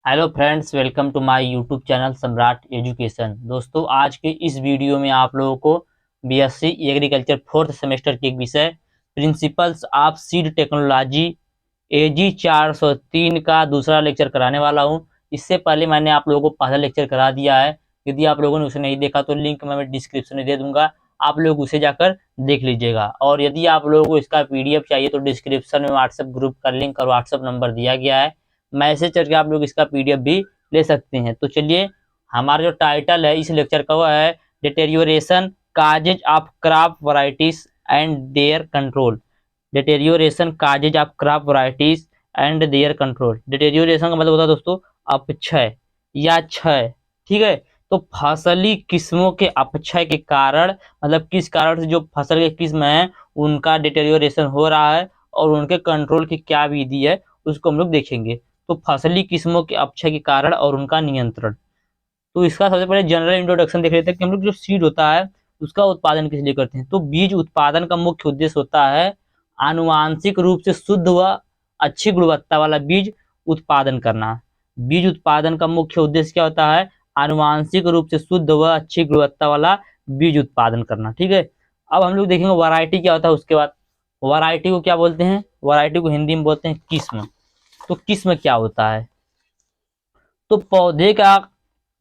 Hello friends, welcome to my YouTube channel Samrat education. दोस्तों, आज के इस वीडियो में आप लोगों को बीएससी एग्रीकल्चर फोर्थ सेमेस्टर के एक विषय प्रिंसिपल्स ऑफ सीड टेक्नोलॉजी एजी 403 का दूसरा लेक्चर कराने वाला हूं। इससे पहले मैंने आप लोगों को पहला लेक्चर करा दिया है। यदि आप लोगों ने उसे नहीं देखा तो लिंक मैं डिस्क्रिप्शन में दे दूंगा, आप लोग उसे जाकर देख लीजिएगा। और यदि आप लोगों को इसका पीडीएफ चाहिए तो डिस्क्रिप्शन में व्हाट्सएप ग्रुप का लिंक और व्हाट्सएप नंबर दिया गया है, मैसेज करके आप लोग इसका पीडीएफ भी ले सकते हैं। तो चलिए, हमारा जो टाइटल है इस लेक्चर का वो है deterioration causes of crop varieties and their control. Deterioration causes of crop varieties and their control. Deterioration का मतलब होता है दोस्तों अपक्षय या क्षय। ठीक है, तो फसली किस्मों के अपक्षय के कारण, मतलब किस कारण से जो फसल के किस्म है उनका डिटेरियोरेशन हो रहा है और उनके कंट्रोल की क्या विधि है उसको हम लोग देखेंगे। तो फसली किस्मों के अपक्षय के कारण और उनका नियंत्रण। तो इसका सबसे पहले जनरल इंट्रोडक्शन देख लेते हैं कि हम लोग जो सीड होता है उसका उत्पादन किस लिए करते हैं। तो बीज उत्पादन का मुख्य उद्देश्य होता है आनुवांशिक रूप से शुद्ध व अच्छी गुणवत्ता वाला बीज उत्पादन करना। बीज उत्पादन का मुख्य उद्देश्य क्या होता है? आनुवांशिक रूप से शुद्ध व अच्छी गुणवत्ता वाला बीज उत्पादन करना। ठीक है, अब हम लोग देखेंगे वैरायटी क्या होता है। उसके बाद वैरायटी को क्या बोलते हैं? वैरायटी को हिंदी में बोलते हैं किस्म। तो किस्म क्या होता है? तो पौधे का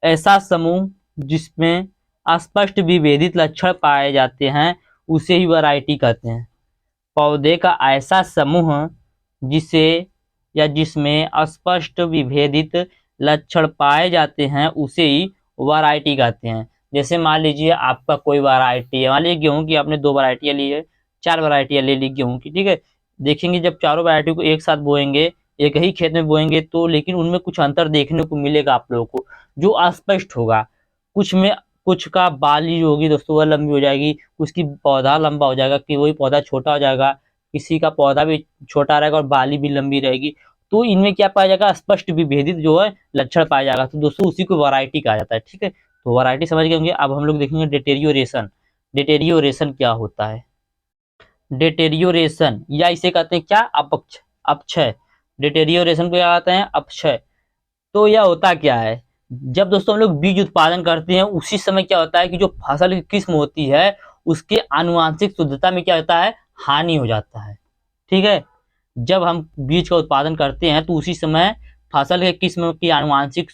ऐसा समूह जिसमें स्पष्ट विभेदित लक्षण पाए जाते हैं उसे ही वैरायटी कहते हैं। पौधे का ऐसा समूह जिसे या जिसमें स्पष्ट विभेदित लक्षण पाए जाते हैं उसे ही वैरायटी कहते हैं। जैसे मान लीजिए आपका कोई वैरायटी है, मान लीजिए गेहूं की आपने 2 वैरायटियां ली है, 4 वैरायटियां ले ली गेहूं की। ठीक है, देखेंगे जब चारों वैरायटी को एक साथ बोएंगे, एक ही खेत में बोएंगे तो लेकिन उनमें कुछ अंतर देखने को मिलेगा आप लोगों को, जो अस्पष्ट होगा। कुछ में कुछ का बाली जो होगी दोस्तों वह लंबी हो जाएगी, उसकी पौधा लंबा हो जाएगा कि वही पौधा छोटा हो जाएगा, किसी का पौधा भी छोटा रहेगा और बाली भी लंबी रहेगी। तो इनमें क्या पाया जाएगा? स्पष्ट विभेदित जो है लक्षण पाया जाएगा। तो दोस्तों उसी को वैरायटी कहा जाता है। ठीक है, तो वैरायटी समझ गए होंगे। अब हम लोग देखेंगे डिटेरियोरेशन। डिटेरियोरेशन क्या होता है? डिटेरियोरेशन या इसे कहते हैं क्या? अपक्ष अपक्षय। डिटेरियोरेशन को क्या कहते हैं? अपक्षय। तो यह होता क्या है? जब दोस्तों हम लोग बीज उत्पादन करते हैं उसी समय क्या होता है कि जो फसल की किस्म होती है उसके आनुवांशिक शुद्धता में क्या होता है? हानि हो जाता है। ठीक है, जब हम बीज का उत्पादन करते हैं तो उसी समय फसल के किस्म की आनुवांशिक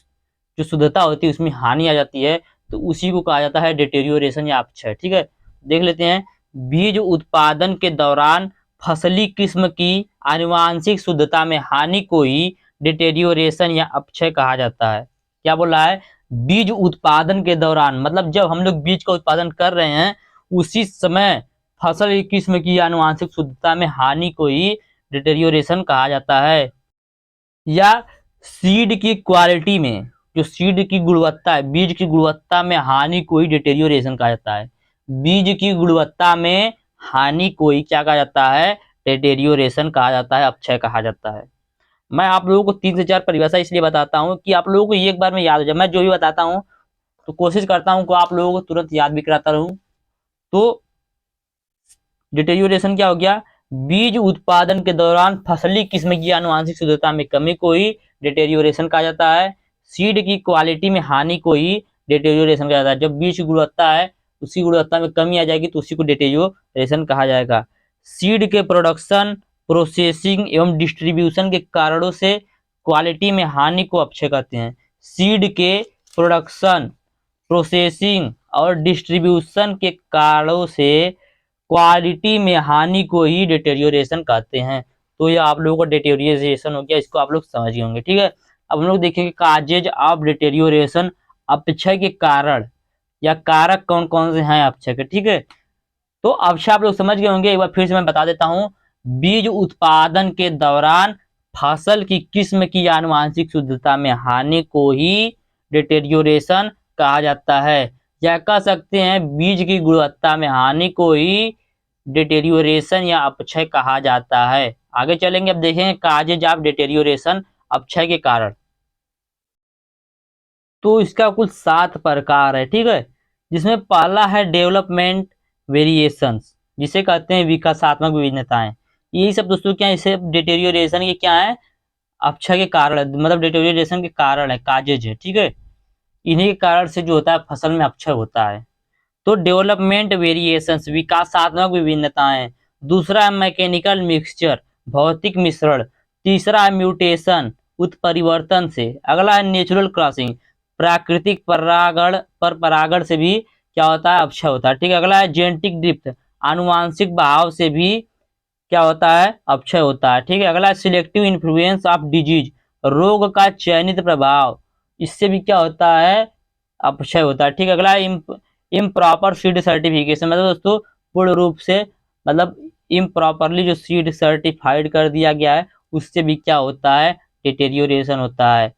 जो शुद्धता होती है उसमें हानि आ जाती है। तो उसी को कहा जाता है डिटेरियोरेशन या अपक्षय। ठीक है, देख लेते हैं। बीज उत्पादन के दौरान फसली किस्म की आनुवांशिक शुद्धता में हानि को ही डिटेरियोरेशन या अपक्षय कहा जाता है। क्या बोल रहा है? बीज उत्पादन के दौरान, मतलब जब हम लोग बीज का उत्पादन कर रहे हैं उसी समय फसल की किस्म की आनुवांशिक शुद्धता में हानि को ही डिटेरियोरेशन कहा जाता है। या सीड की क्वालिटी में, जो सीड की गुणवत्ता है, बीज की गुणवत्ता में हानि को ही डिटेरियोरेशन कहा जाता है। बीज की गुणवत्ता में हानि को ही क्या कहा जाता है? डिटेरियोरेशन कहा जाता है, अपक्षय कहा जाता है। मैं आप लोगों को 3 से 4 परिभाषा इसलिए बताता हूँ कि आप लोगों को एक बार में याद हो जाए। मैं जो भी बताता हूँ तो कोशिश करता हूँ कि आप लोगों को तुरंत याद भी कराता रहूं। तो डिटेरियोरेशन क्या हो गया? बीज उत्पादन के दौरान फसली किस्म की आनुवांशिक शुद्धता में कमी को ही डिटेरियोरेशन कहा जाता है। सीड की क्वालिटी में हानि को ही डिटेरियोरेशन कहा जाता है। जब बीज की गुणवत्ता है उसकी गुणवत्ता में कमी आ जाएगी तो उसी को डिटेरियोरेशन कहा जाएगा। सीड के प्रोडक्शन, प्रोसेसिंग एवं डिस्ट्रीब्यूशन के कारणों से क्वालिटी में हानि को अपक्षय कहते हैं। सीड के प्रोडक्शन, प्रोसेसिंग और डिस्ट्रीब्यूशन के कारणों से क्वालिटी में हानि को ही डिटेरियोरेशन कहते हैं। तो ये आप लोगों को डिटेरियोरेशन हो गया, इसको आप लोग समझ गए होंगे। ठीक है, अब हम लोग देखेंगे काजेज ऑफ डिटेरियोरेशन, अपक्षय के कारण या कारक कौन कौन से हैं अपक्षय के। ठीक है, तो अवश्य आप लोग समझ गए होंगे। एक बार फिर से मैं बता देता हूं। बीज उत्पादन के दौरान फसल की किस्म की आनुवांशिक शुद्धता में हानि को ही डिटेरियोरेशन कहा जाता है, या कह सकते हैं बीज की गुणवत्ता में हानि को ही डिटेरियोरेशन या अपक्षय कहा जाता है। आगे चलेंगे, अब देखेंगे काजेज ऑफ डिटेरियोरेशन, अपक्षय के कारण। तो इसका कुल 7 प्रकार है। ठीक है, जिसमें पहला है डेवलपमेंट वेरिएशंस, जिसे कहते हैं विकासात्मक विभिन्नताएं। यही सब दोस्तों क्या है? इसे डिटेरियोरेशन के क्या है? अपक्षय के कारण, मतलब डिटोरिएशन के कारण है, काजेज है, ठीक है। इन्हीं के कारण से जो होता है फसल में अपक्षय होता है। तो डेवलपमेंट वेरिएशंस, विकासात्मक विभिन्नताएं। दूसरा है मैकेनिकल मिक्सचर, भौतिक मिश्रण। तीसरा है म्यूटेशन, उत्परिवर्तन से। अगला है नेचुरल क्रॉसिंग, प्राकृतिक परागण, पर परागण से भी क्या होता है, अपक्षय होता है, ठीक है। अगला है जेनेटिक ड्रिफ्ट, आनुवांशिक बहाव से भी क्या होता है, अपक्षय होता है, ठीक है। अगला है सिलेक्टिव इन्फ्लुएंस ऑफ डिजीज, रोग का चयनित प्रभाव, इससे भी क्या होता है, अपक्षय होता है, ठीक है। अगला है इम्प्रॉपर सीड सर्टिफिकेशन, मतलब दोस्तों पूर्ण रूप से, मतलब इम्प्रॉपरली जो सीड सर्टिफाइड कर दिया गया है, उससे भी क्या होता है, डिटेरियोरेशन होता है।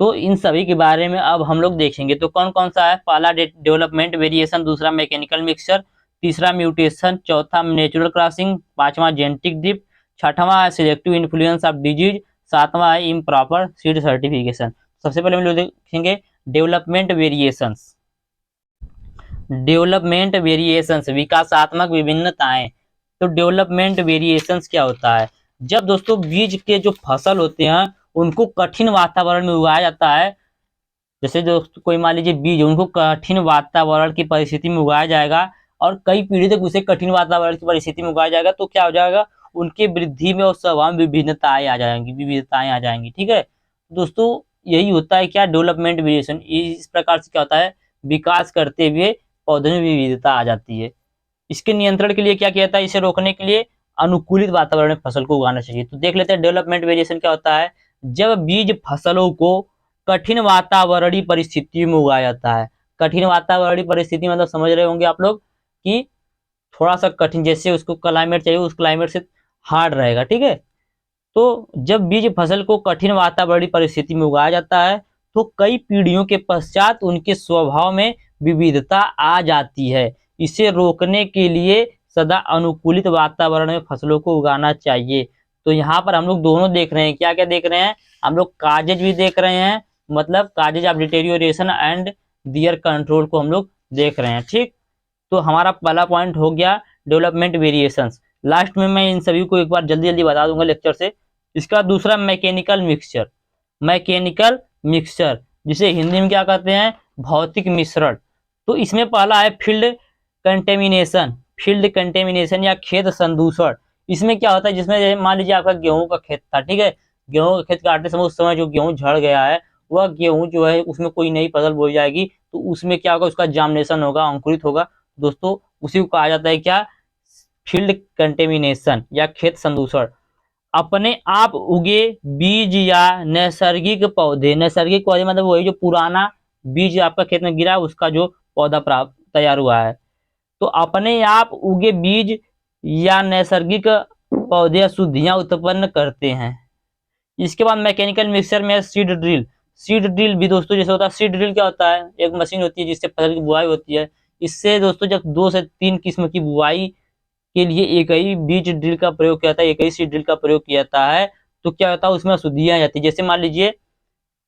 तो इन सभी के बारे में अब हम लोग देखेंगे। तो कौन कौन सा है, पहला डेवलपमेंट वेरिएशन, दूसरा मैकेनिकल मिक्सचर, तीसरा म्यूटेशन, चौथा नेचुरल क्रॉसिंग, पांचवा जेनेटिक ड्रिफ्ट, छठवां है सिलेक्टिव इन्फ्लुएंस ऑफ डिजीज, सातवां है इम्प्रॉपर सीड सर्टिफिकेशन। सबसे पहले हम लोग देखेंगे डेवलपमेंट वेरिएशंस। डेवलपमेंट वेरिएशंस, विकासात्मक विभिन्नताएं। तो डेवलपमेंट वेरिएशंस क्या होता है, जब दोस्तों बीज के जो फसल होते हैं उनको कठिन वातावरण में उगाया जाता है। जैसे दोस्तों कोई मान लीजिए बीज, उनको कठिन वातावरण की परिस्थिति में उगाया जाएगा और कई पीढ़ी तक उसे कठिन वातावरण की परिस्थिति में उगाया जाएगा, तो क्या हो जाएगा, उनके वृद्धि में और स्वभाव में विविधताएं आ जाएंगी, ठीक है दोस्तों। यही होता है क्या, डेवलपमेंट वेरिएशन। इस प्रकार से क्या होता है, विकास करते हुए पौधे में विविधता आ जाती है। इसके नियंत्रण के लिए क्या किया जाता है, इसे रोकने के लिए अनुकूलित वातावरण में फसल को उगाना चाहिए। तो देख लेते हैं डेवलपमेंट वेरिएशन क्या होता है। जब बीज फसलों को कठिन वातावरणीय परिस्थिति में उगाया जाता है। कठिन वातावरणीय परिस्थिति मतलब समझ रहे होंगे आप लोग कि थोड़ा सा कठिन, जैसे उसको क्लाइमेट चाहिए उस क्लाइमेट से हार्ड रहेगा, ठीक है। तो जब बीज फसल को कठिन वातावरणीय परिस्थिति में उगाया जाता है तो कई पीढ़ियों के पश्चात उनके स्वभाव में विविधता आ जाती है। इसे रोकने के लिए सदा अनुकूलित वातावरण में फसलों को उगाना चाहिए। तो यहाँ पर हम लोग दोनों देख रहे हैं, क्या क्या देख रहे हैं, हम लोग काजेज भी देख रहे हैं, मतलब causes of deterioration and their control को हम लोग देख रहे हैं, ठीक। तो हमारा पहला पॉइंट हो गया डेवलपमेंट वेरिएशंस। लास्ट में मैं इन सभी को एक बार जल्दी जल्दी बता दूंगा लेक्चर से। इसका दूसरा मैकेनिकल मिक्सचर, मैकेनिकल मिक्सचर जिसे हिंदी में क्या कहते हैं, भौतिक मिश्रण। तो इसमें पहला है फील्ड कंटेमिनेशन, फील्ड कंटेमिनेशन या खेत संदूषण। इसमें क्या होता है, जिसमें मान लीजिए आपका गेहूं का खेत था, ठीक है, गेहूं का खेत काटते समय उस समय जो गेहूं झड़ गया है, वह गेहूं जो है उसमें कोई नई फसल बोई जाएगी तो उसमें क्या होगा, उसका जार्मिनेशन होगा, अंकुरित होगा दोस्तों, उसी को कहा जाता है क्या, फील्ड कंटेमिनेशन या खेत संदूषण। अपने आप उगे बीज या नैसर्गिक पौधे, नैसर्गिक पौधे मतलब वही जो पुराना बीज आपका खेत में गिरा उसका जो पौधा प्राप्त तैयार हुआ है। तो अपने आप उगे बीज या नैसर्गिक पौधे अशुद्धियां उत्पन्न करते हैं। इसके बाद मैकेनिकल मिक्सचर में सीड ड्रिल। सीड ड्रिल भी दोस्तों जैसे होता है, सीड ड्रिल क्या होता है, एक मशीन होती है जिससे फसल की बुआई होती है। इससे दोस्तों जब 2 से 3 किस्म की बुआई के लिए एक ही बीज ड्रिल का प्रयोग किया जाता है, एक ही सीड ड्रिल का प्रयोग किया जाता है, तो क्या होता है उसमें अशुद्धियां आ जाती है। जैसे मान लीजिए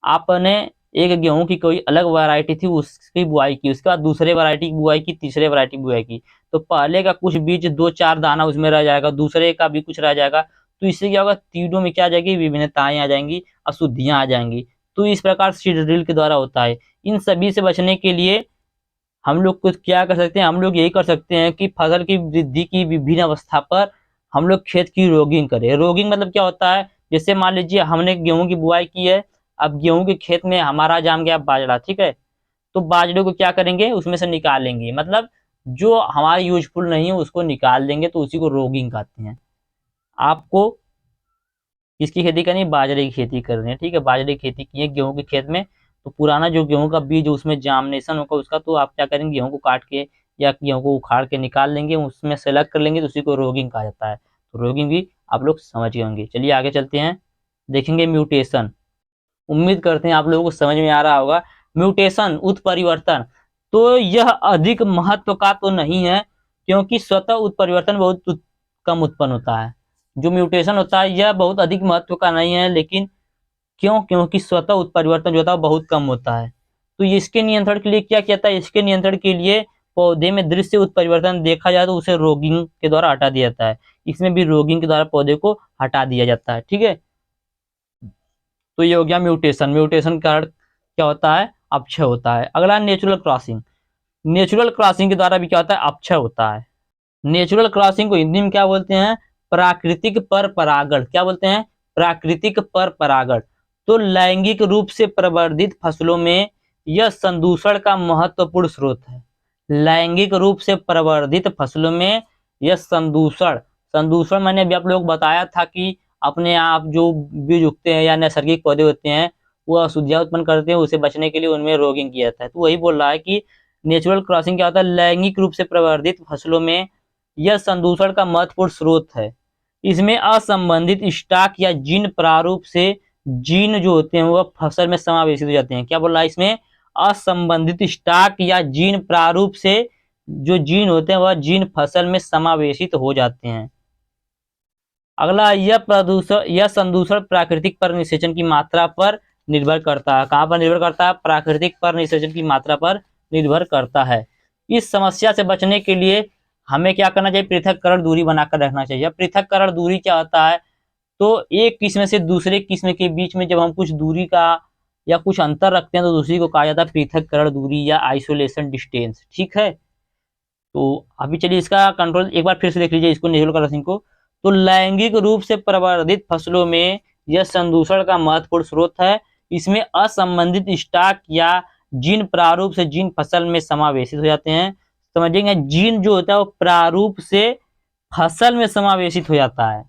आपने एक गेहूं की कोई अलग वैरायटी थी उसकी बुआई की, उसके बाद दूसरे वैरायटी की बुआई की, तीसरे वैरायटी की बुआई की, तो पहले का कुछ बीज 2-4 दाना उसमें रह जाएगा, दूसरे का भी कुछ रह जाएगा, तो इससे क्या होगा, तीनों में क्या आ जाएगी, विभिन्नताएं आ जाएंगी, अशुद्धियां आ जाएंगी। तो इस प्रकार सीड ड्रिल के द्वारा होता है। इन सभी से बचने के लिए हम लोग कुछ क्या कर सकते हैं, हम लोग यही कर सकते हैं कि फसल की वृद्धि की विभिन्न अवस्था पर हम लोग खेत की रोगिंग करें। रोगिंग मतलब क्या होता है, जैसे मान लीजिए हमने गेहूं की बुआई की है, अब गेहूं के खेत में हमारा जाम गया बाजरा, ठीक है, तो बाजरे को क्या करेंगे, उसमें से निकालेंगे, मतलब जो हमारे यूजफुल नहीं है उसको निकाल देंगे, तो उसी को रोगिंग कहते हैं। आपको किसकी खेती करनी है, बाजरे की खेती करनी है, ठीक है, बाजरे की खेती की है गेहूं के खेत में, तो पुराना जो गेहूं का बीज उसमें जार्मिनेशन होगा उसका, तो आप क्या करेंगे, गेहूं को काट के या गेहूं को उखाड़ के निकाल लेंगे, उसमें सेलेक्ट कर लेंगे, तो उसी को रोगिंग कहा जाता है। तो रोगिंग भी आप लोग समझ गए होंगे। चलिए आगे चलते हैं, देखेंगे म्यूटेशन। उम्मीद करते हैं आप लोगों को समझ में आ रहा होगा। म्यूटेशन उत्परिवर्तन, तो यह अधिक महत्व का तो नहीं है क्योंकि स्वतः उत्परिवर्तन बहुत कम उत्पन्न होता है। जो म्यूटेशन होता है यह बहुत अधिक महत्व का नहीं है, लेकिन क्यों, क्योंकि स्वतः उत्परिवर्तन जो होता है बहुत कम होता है। तो इसके नियंत्रण के लिए क्या किया जाता है, इसके नियंत्रण के लिए पौधे में दृश्य उत्परिवर्तन देखा जाए तो उसे रोगिंग के द्वारा हटा दिया जाता है। इसमें भी रोगिंग के द्वारा पौधे को हटा दिया जाता है, ठीक है। तो ये हो गया म्यूटेशन। म्यूटेशन के कारण क्या होता है, अपक्षय होता है। अगला नेचुरल क्रॉसिंग। नेचुरल क्रॉसिंग के द्वारा भी क्या होता है, अपक्षय होता है। नेचुरल क्रॉसिंग को हिंदी में क्या बोलते हैं, प्राकृतिक पर परागण। क्या बोलते हैं, प्राकृतिक पर परागण। तो लैंगिक रूप से प्रवर्धित फसलों में यह संदूषण का महत्वपूर्ण स्रोत है। लैंगिक रूप से प्रवर्धित फसलों में यह संदूषण, संदूषण मैंने अभी आप लोगों को बताया था कि अपने आप जो बीज उगते हैं या नैसर्गिक पौधे होते हैं वो अशुद्धियां उत्पन्न करते हैं, उसे बचने के लिए उनमें रोगिंग किया जाता है। तो वही बोल रहा है कि नेचुरल क्रॉसिंग क्या होता है, लैंगिक रूप से प्रवर्धित फसलों में यह संदूषण का महत्वपूर्ण स्रोत है। इसमें असंबंधित स्टॉक या जीन प्रारूप से जीन जो होते हैं वह फसल में समावेशित हो जाते हैं। क्या बोल रहा है, इसमें असंबंधित स्टॉक या जीन प्रारूप से जो जीन होते हैं वह जीन फसल में समावेशित हो जाते हैं। अगला, यह संदूषण प्राकृतिक पर निषेचन की मात्रा पर निर्भर करता है। कहाँ पर निर्भर करता है, प्राकृतिक पर निषेचन की मात्रा पर निर्भर करता है। इस समस्या से बचने के लिए हमें क्या करना चाहिए, पृथक्करण दूरी बनाकर रखना चाहिए। पृथक्करण दूरी क्या होता है, तो एक किस्म से दूसरे किस्म के बीच में जब हम कुछ दूरी का या कुछ अंतर रखते हैं तो दूसरी को कहा जाता है पृथक्करण दूरी या आइसोलेशन डिस्टेंस। ठीक है, तो अभी चलिए इसका कंट्रोल एक बार फिर से देख लीजिए इसको, नेचुरल क्रॉसिंग को। तो लैंगिक रूप से प्रवर्धित फसलों में यह संदूषण का महत्वपूर्ण स्रोत है। इसमें असंबंधित स्टॉक या जीन प्रारूप से जीन फसल में समावेशित हो जाते हैं। समझेंगे, जीन जो होता है वो प्रारूप से फसल में समावेशित हो जाता है।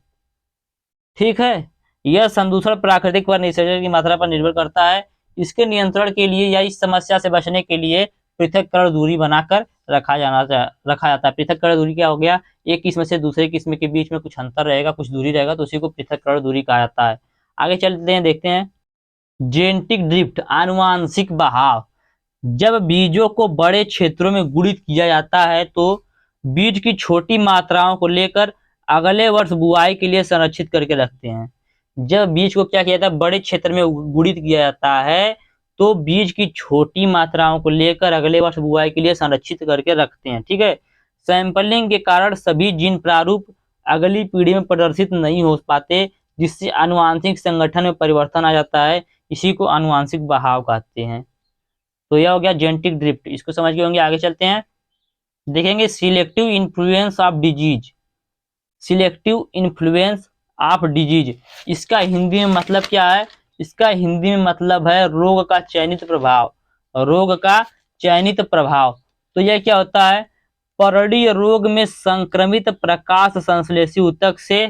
ठीक है, यह संदूषण प्राकृतिक पर निषेचन की मात्रा पर निर्भर करता है। इसके नियंत्रण के लिए या इस समस्या से बचने के लिए पृथक्करण दूरी बनाकर रखा जाता है। पृथक्करण दूरी क्या हो गया, एक किस्म से दूसरे किस्म के बीच में कुछ अंतर रहेगा, कुछ दूरी रहेगा, तो उसी को पृथक्करण दूरी कहा जाता है। आगे चलते हैं, देखते हैं जेनेटिक ड्रिफ्ट, आनुवांशिक बहाव। जब बीजों को बड़े क्षेत्रों में गुणित किया जाता है तो बीज की छोटी मात्राओं को लेकर अगले वर्ष बुआई के लिए संरक्षित करके रखते हैं। जब बीज को क्या किया जाता है, बड़े क्षेत्र में गुणित किया जाता है तो बीज की छोटी मात्राओं को लेकर अगले वर्ष बुआई के लिए संरक्षित करके रखते हैं। ठीक है, सैंपलिंग के कारण सभी जीन प्रारूप अगली पीढ़ी में प्रदर्शित नहीं हो पाते, जिससे आनुवांशिक संगठन में परिवर्तन आ जाता है। इसी को आनुवांशिक बहाव कहते हैं। तो यह हो गया जेनेटिक ड्रिफ्ट, इसको समझ गए होंगे। आगे चलते हैं, देखेंगे selective influence of disease. Selective influence of disease, इसका हिंदी में मतलब क्या है, इसका हिंदी में मतलब है रोग का चयनित प्रभाव। रोग का चयनित प्रभाव, तो यह क्या होता है, परडी रोग में संक्रमित प्रकाश संश्लेषी ऊतक से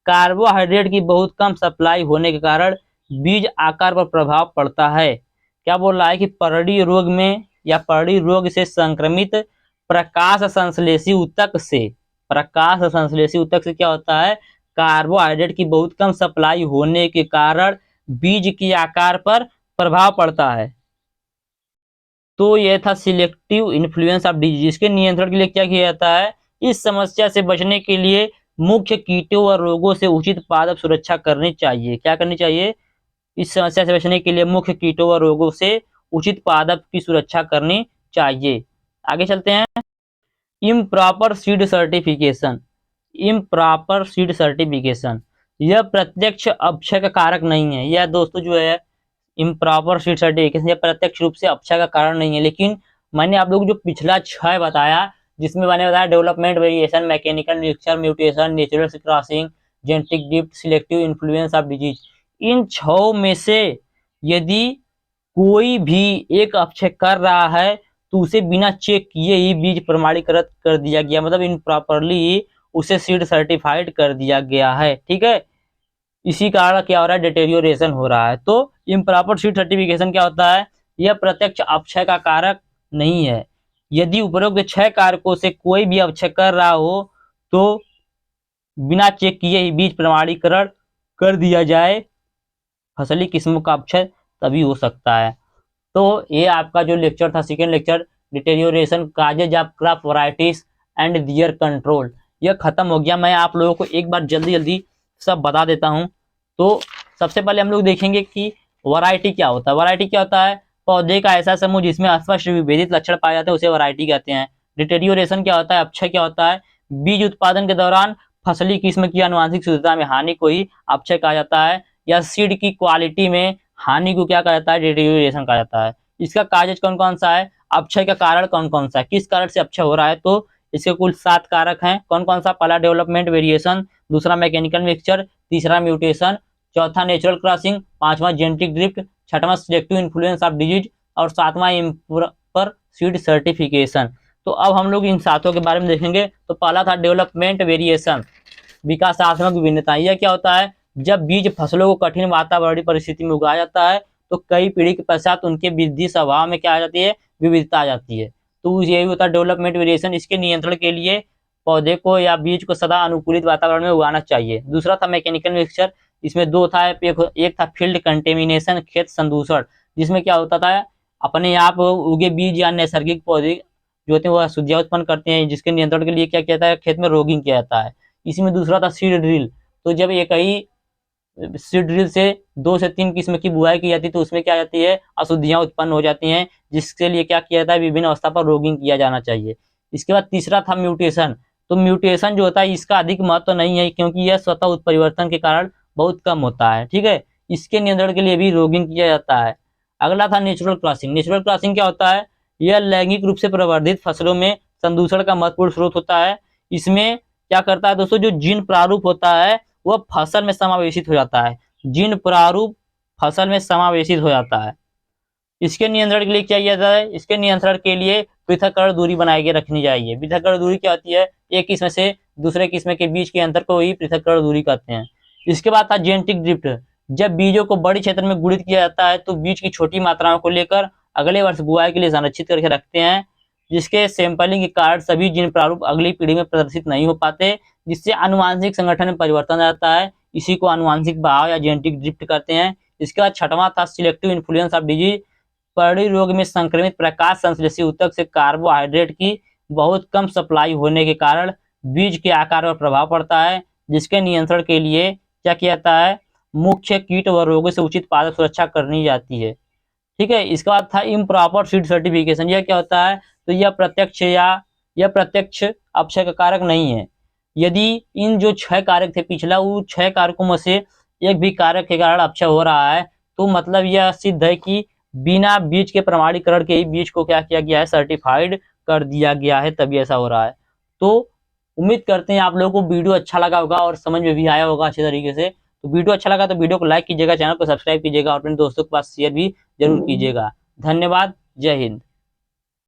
कार्बोहाइड्रेट की बहुत कम सप्लाई होने के कारण बीज आकार पर प्रभाव पड़ता है। क्या बोल रहा है कि परडी रोग में या परडी रोग से संक्रमित प्रकाश संश्लेषी ऊतक से, प्रकाश संश्लेषी ऊतक से क्या होता है, कार्बोहाइड्रेट की बहुत कम सप्लाई होने के कारण बीज के आकार पर प्रभाव पड़ता है। तो यह था सिलेक्टिव इन्फ्लुएंस ऑफ डिजीज। के नियंत्रण के लिए क्या किया जाता है, इस समस्या से बचने के लिए मुख्य कीटों और रोगों से उचित पादप सुरक्षा करनी चाहिए। क्या करनी चाहिए, इस समस्या से बचने के लिए मुख्य कीटों और रोगों से उचित पादप की सुरक्षा करनी चाहिए। आगे चलते हैं, improper seed certification. Improper seed certification यह प्रत्यक्ष अपक्षय का कारक नहीं है। यह दोस्तों जो है इम्प्रॉपर सीड सर्टिफिकेशन यह प्रत्यक्ष रूप से अपक्षय का कारण नहीं है, लेकिन मैंने आप लोग जो पिछला 6 बताया, जिसमें मैंने बताया development variation, mechanical mixture, mutation, natural crossing, genetic drift, selective influence of disease, इन 6 में से यदि कोई भी एक अपक्षय कर रहा है तो उसे बिना चेक किए ही बीज प्रमाणीकृत कर दिया गया, मतलब इनप्रॉपरली उसे सीड सर्टिफाइड कर दिया गया है। ठीक है, इसी कारण क्या हो रहा है, डिटेरियोरेशन हो रहा है। तो इम्प्रॉपर सीड सर्टिफिकेशन क्या होता है, यह प्रत्यक्ष अपक्षय का कारक नहीं है। यदि उपरोक्त 6 कारकों से कोई भी अपक्षय कर रहा हो तो बिना चेक किए ही बीज प्रमाणीकरण कर दिया जाए, फसली किस्मों का अपक्षय तभी हो सकता है। तो ये आपका जो लेक्चर था, second lecture, deterioration causes of crop varieties and their control, यह खत्म हो गया। मैं आप लोगों को एक बार जल्दी जल्दी सब बता देता हूं। तो सबसे पहले हम लोग देखेंगे कि वैरायटी क्या होता है। वैरायटी क्या होता है, पौधे का ऐसा समूह जिसमें अस्पष्ट विभेदित लक्षण पाए जाते हैं उसे वैरायटी कहते हैं। डिटेरियोरेशन क्या होता है, अपक्षय क्या होता है, बीज उत्पादन के दौरान फसली किस्म की आनुवांशिक शुद्धता में हानि को ही अपक्षय कहा जाता है। या सीड की क्वालिटी में हानि को क्या कहा जाता है, डिटेरियोरेशन कहा जाता है। इसका काजेज कौन कौन सा है, अपक्षय का कारण कौन कौन सा है, किस कारण से अपक्षय हो रहा है, तो इसके कुल 7 कारक हैं। कौन कौन सा, पहला डेवलपमेंट वेरिएशन, दूसरा मैकेनिकल मिक्सचर, तीसरा म्यूटेशन, चौथा नेचुरल क्रॉसिंग, पांचवा जेनेटिक ड्रिफ्ट, छठवां सिलेक्टिव इन्फ्लुएंस ऑफ डिजीज और सातवां इम्प्रॉपर सीड सर्टिफिकेशन। तो अब हम लोग इन सातों के बारे में देखेंगे। तो पहला था डेवलपमेंट वेरिएशन, विकासात्मक विभिन्नता। यह क्या होता है, जब बीज फसलों को कठिन वातावरणीय परिस्थिति में उगाया जाता है तो कई पीढ़ी के पश्चात उनके वृद्धि स्वभाव में क्या आ जाती है, विविधता आ जाती है। तो यही होता है डेवलपमेंट वेरिएशन। इसके नियंत्रण के लिए पौधे को या बीज को सदा अनुकूलित वातावरण में उगाना चाहिए। दूसरा था मैकेनिकल मिक्सचर, इसमें दो था, एक था फील्ड कंटेमिनेशन, खेत संदूषण, जिसमें क्या होता था, अपने आप उगे बीज या नैसर्गिक पौधे जो होते हैं वह अशुद्धियां उत्पन्न करते हैं, जिसके नियंत्रण के लिए क्या किया जाता है, खेत में रोगिंग किया जाता है। इसी में दूसरा था सीड ड्रिल, तो जब एक ही सीड ड्रिल से 2 से 3 किस्म की बुआई की जाती है तो उसमें क्या जाती है, अशुद्धियां उत्पन्न हो जाती हैं, जिसके लिए क्या किया जाता है, विभिन्न अवस्था पर रोगिंग किया जाना चाहिए। इसके बाद तीसरा था म्यूटेशन। तो म्यूटेशन जो होता है इसका अधिक महत्व तो नहीं है, क्योंकि यह स्वतः उत्परिवर्तन के कारण बहुत कम होता है, ठीक है। इसके नियंत्रण के लिए भी रोगिंग किया जाता है। अगला था नेचुरल क्रॉसिंग। नेचुरल क्रॉसिंग क्या होता है, यह लैंगिक रूप से प्रवर्धित फसलों में संदूषण का महत्वपूर्ण स्रोत होता है। इसमें क्या करता है दोस्तों, जो जीन प्रारूप होता है वह फसल में समावेशित हो जाता है, जीन प्रारूप फसल में समावेशित हो जाता है। इसके नियंत्रण के लिए क्या किया जाता है, इसके नियंत्रण के लिए पृथक्करण दूरी बनाए के रखनी चाहिए। पृथक्करण दूरी क्या होती है, एक किस्म से दूसरे किस्म के बीज के अंतर को ही पृथक्करण दूरी कहते हैं। इसके बाद था जेनेटिक ड्रिफ्ट। जब बीजों को बड़ी क्षेत्र में गुणित किया जाता है तो बीज की छोटी मात्राओं को लेकर अगले वर्ष बुआई के लिए संरक्षित करके रखते हैं, जिसके सैंपलिंग के कारण सभी जीन प्रारूप अगली पीढ़ी में प्रदर्शित नहीं हो पाते, जिससे आनुवांशिक संगठन में परिवर्तन आता है। इसी को आनुवांशिक बहाव या जेनेटिक ड्रिफ्ट कहते हैं। इसके बाद छठवां था सिलेक्टिव इन्फ्लुएंस ऑफ डिजीज। पर्णी रोग में संक्रमित प्रकाश संश्लेषी ऊतक से कार्बोहाइड्रेट की बहुत कम सप्लाई होने के कारण बीज के आकार पर प्रभाव पड़ता है, जिसके नियंत्रण के लिए क्या किया जाता है, मुख्य कीट व रोगों से उचित पादप सुरक्षा करनी जाती है, ठीक है। इसके बाद था इम्प्रॉपर सीड सर्टिफिकेशन। यह क्या होता है, तो यह प्रत्यक्ष अपक्षय का कारक नहीं है। यदि इन जो 6 कारक थे, पिछला वो 6 कारकों में से एक भी कारक के कारण अपक्षय हो रहा है तो मतलब यह सिद्ध है कि बिना बीज के प्रमाणीकरण के ही बीज को क्या किया गया है, सर्टिफाइड कर दिया गया है, तभी ऐसा हो रहा है। तो उम्मीद करते हैं आप लोगों को वीडियो अच्छा लगा होगा और समझ में भी आया होगा अच्छे तरीके से। तो वीडियो अच्छा लगा तो वीडियो को लाइक कीजिएगा, चैनल को सब्सक्राइब कीजिएगा और अपने दोस्तों के पास शेयर भी जरूर कीजिएगा। धन्यवाद, जय हिंद।